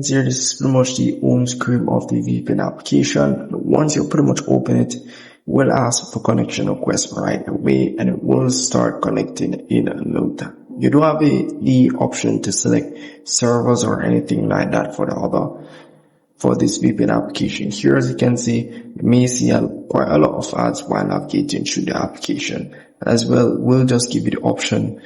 Here, this is pretty much the home screen of the VPN application. Once you pretty much open it, it will ask for connection request right away, and it will start connecting in no time. You do have the option to select servers or anything like that for this VPN application. Here, as you can see, you may see quite a lot of ads while navigating through the application. As well, we'll just give you the option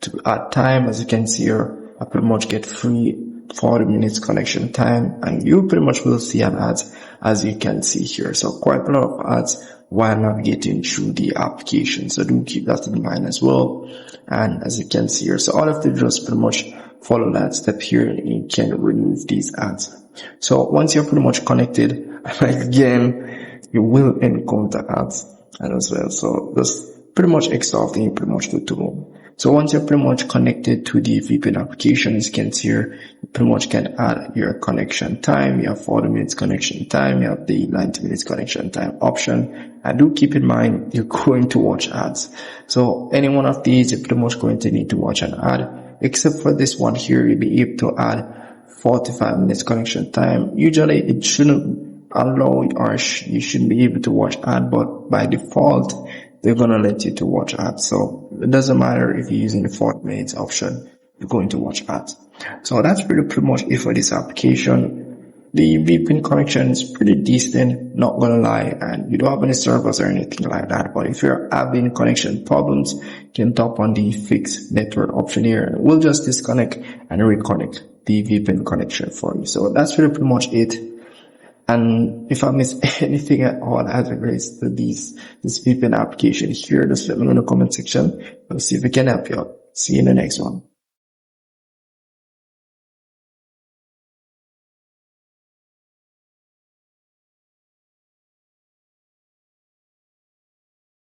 to add time. As you can see here, I pretty much get free 40 minutes connection time, and you pretty much will see an ads as you can see here. So quite a lot of ads while navigating through the application. So do keep that in mind as well. And as you can see here, so all of the just pretty much follow that step here, and you can remove these ads. So once you're pretty much connected, again, you will encounter ads as well. So just pretty much extra thing you pretty much do to move. So once you're pretty much connected to the VPN application, as you can see here, you pretty much can add your connection time. You have 40 minutes connection time. You have the 90 minutes connection time option. And do keep in mind, you're going to watch ads. So any one of these, you're pretty much going to need to watch an ad. Except for this one here, you'll be able to add 45 minutes connection time. Usually it shouldn't allow or you shouldn't be able to watch ad, but by default, they're going to let you to watch ads. So it doesn't matter if you're using the 40 minutes option, you're going to watch ads. So that's pretty much it for this application. The VPN connection is pretty decent, not going to lie, and you don't have any servers or anything like that. But if you're having connection problems, you can tap on the fix network option here. We'll just disconnect and reconnect the VPN connection for you. So that's pretty much it. And if I miss anything at all as it relates to this VPN application here, just let me know in the comment section. We'll see if we can help you out. See you in the next one.